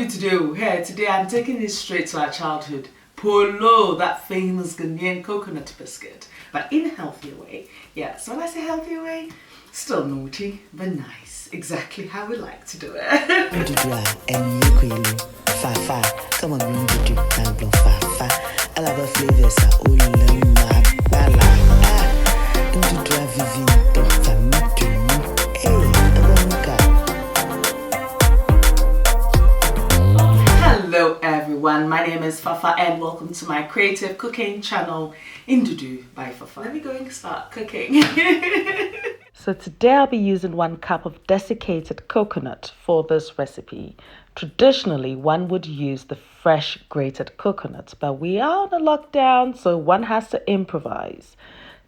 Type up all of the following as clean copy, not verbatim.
to do? Hey, today I'm taking it straight to our childhood. Poloo, that famous Ghanaian coconut biscuit, but in a healthier way. Yeah, so when I say healthier way, still naughty, but nice. Exactly how we like to do it. Ndudu, Fafa, come on, Ndudu, Ndudu, Fafa. I love the flavors, Ndudu, Vivinto, Hello everyone, my name is Fafa and welcome to my creative cooking channel, Ndudu by Fafa. Let me go and start cooking. So today I'll be using 1 cup of desiccated coconut for this recipe. Traditionally, one would use the fresh grated coconut, but we are on a lockdown, so one has to improvise.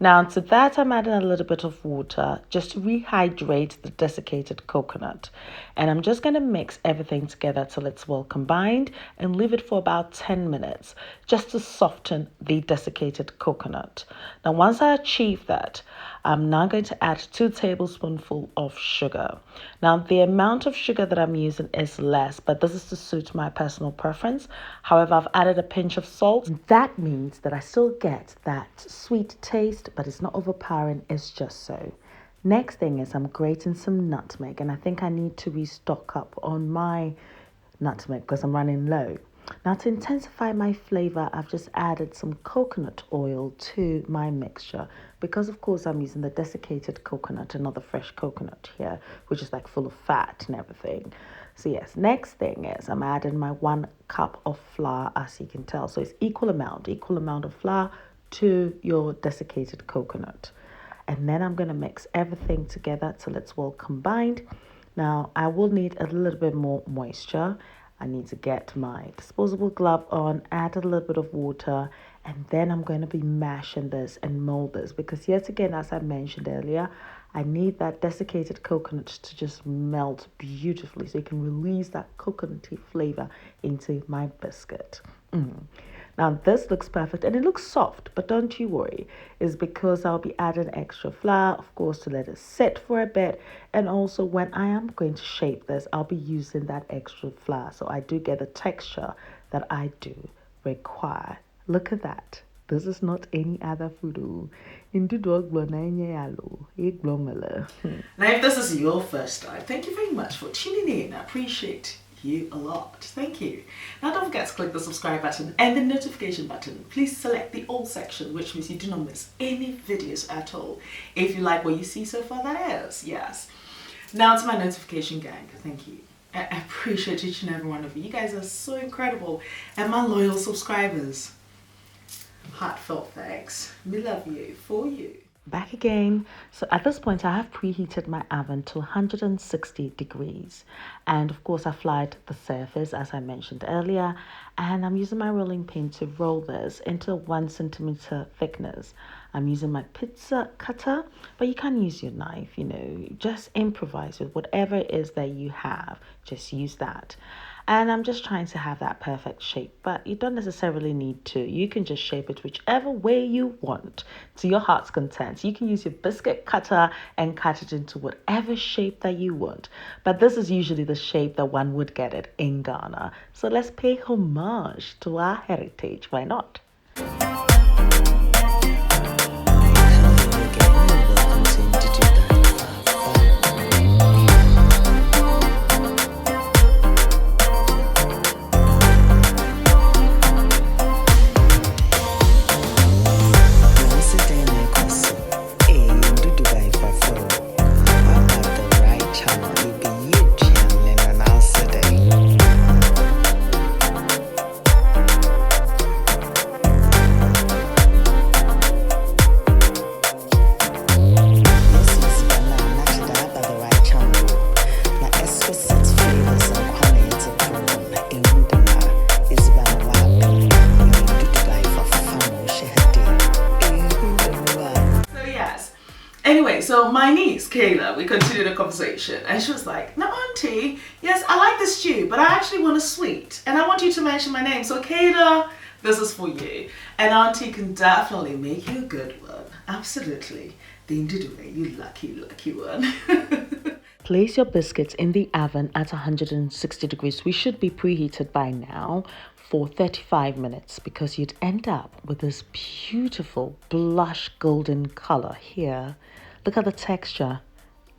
Now to that I'm adding a little bit of water just to rehydrate the desiccated coconut. And I'm just going to mix everything together till it's well combined and leave it for about 10 minutes just to soften the desiccated coconut. Now once I achieve that, I'm now going to add 2 tablespoonfuls of sugar. Now the amount of sugar that I'm using is less, but this is to suit my personal preference. However, I've added a pinch of salt. That means that I still get that sweet taste, but it's not overpowering, it's just so. Next thing is I'm grating some nutmeg, and I think I need to restock up on my nutmeg because I'm running low. Now to intensify my flavor, I've just added some coconut oil to my mixture because of course I'm using the desiccated coconut and not the fresh coconut here, which is like full of fat and everything. So yes, next thing is I'm adding my 1 cup of flour, as you can tell. So it's equal amount of flour to your desiccated coconut. And then I'm going to mix everything together till it's well combined. Now I will need a little bit more moisture. I need to get my disposable glove on, add a little bit of water, and then I'm going to be mashing this and mold this because yet again, as I mentioned earlier, I need that desiccated coconut to just melt beautifully so you can release that coconutty flavor into my biscuit. Now this looks perfect and it looks soft, but don't you worry. It's because I'll be adding extra flour, of course, to let it sit for a bit. And also when I am going to shape this, I'll be using that extra flour. So I do get the texture that I do require. Look at that. This is not any other food. Now if this is your first time, thank you very much for tuning in. I appreciate you a lot. Thank you. Now don't forget to click the subscribe button and the notification button. Please select the all section, which means you do not miss any videos at all. If you like what you see so far, that is, yes. Now to my notification gang, thank you. I appreciate each and every one of you. You guys are so incredible. And my loyal subscribers, heartfelt thanks. We love you, for you. Back again. So at this point I have preheated my oven to 160 degrees, and of course I floured the surface as I mentioned earlier, and I'm using my rolling pin to roll this into 1 centimeter thickness. I'm using my pizza cutter, but you can use your knife, just improvise with whatever it is that you have, just use that. And I'm just trying to have that perfect shape, but you don't necessarily need to. You can just shape it whichever way you want to your heart's content. You can use your biscuit cutter and cut it into whatever shape that you want. But this is usually the shape that one would get it in Ghana. So let's pay homage to our heritage. Why not? Anyway, so my niece, Kayla, we continued the conversation and she was like, "No, auntie, yes, I like the stew, but I actually want a sweet and I want you to mention my name. So Kayla, this is for you. And auntie can definitely make you a good one. Absolutely. The Ndudu, you lucky, lucky one." place your biscuits in the oven at 160 degrees. We should be preheated by now for 35 minutes because you'd end up with this beautiful blush golden color here. Look at the texture.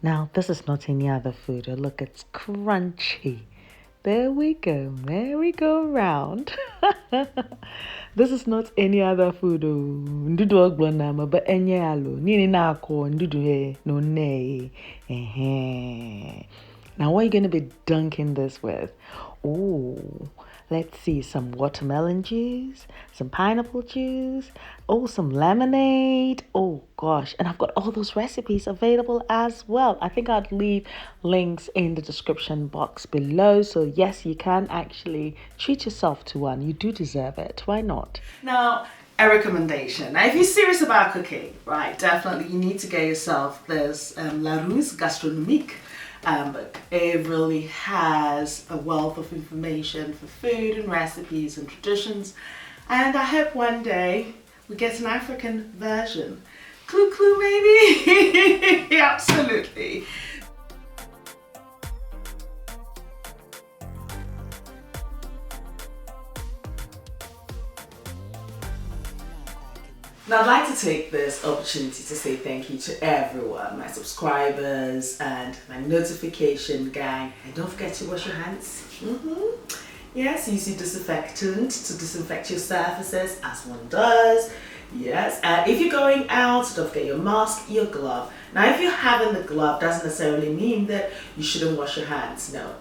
Now, this is not any other food. Oh, look, it's crunchy. There we go. Merry go round. This is not any other food. Ndudu ogbonama, but enyalo. Nini na ko ndudu he no ne. Now, what are you going to be dunking this with? Oh, let's see, some watermelon juice, some pineapple juice, some lemonade. Oh gosh, and I've got all those recipes available as well. I think I'd leave links in the description box below. So yes, you can actually treat yourself to one. You do deserve it. Why not? Now, a recommendation. Now, if you're serious about cooking, right, definitely you need to get yourself this La Ruse Gastronomique. But it really has a wealth of information for food and recipes and traditions, and I hope one day we get an African version. Clue maybe? Absolutely. Now, I'd like to take this opportunity to say thank you to everyone, my subscribers and my notification gang. And don't forget to wash your hands. Yes, use your disinfectant to disinfect your surfaces as one does. Yes, and if you're going out, don't forget your mask, your glove. Now, if you're having the glove, doesn't necessarily mean that you shouldn't wash your hands. No.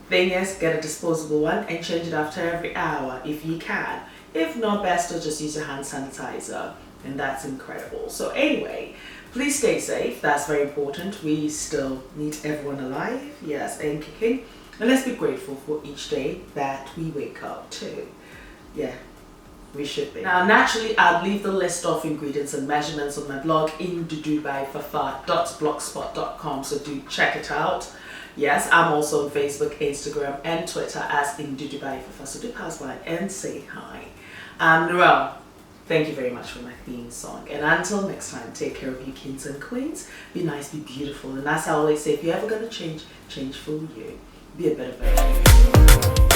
Thing is, get a disposable one and change it after every hour if you can. If not, best to just use your hand sanitizer. And that's incredible. So anyway, please stay safe. That's very important. We still need everyone alive, yes, and kicking. And let's be grateful for each day that we wake up to. Yeah, we should be. Now, naturally, I'll leave the list of ingredients and measurements on my blog ndudubyfafa.blogspot.com. So do check it out. Yes, I'm also on Facebook, Instagram, and Twitter as Ndudu by Fafa. So do pass by and say hi. Noel, thank you very much for my theme song. And until next time, take care of you kings and queens. Be nice, be beautiful. And as I always say, if you're ever going to change for you. Be a better version.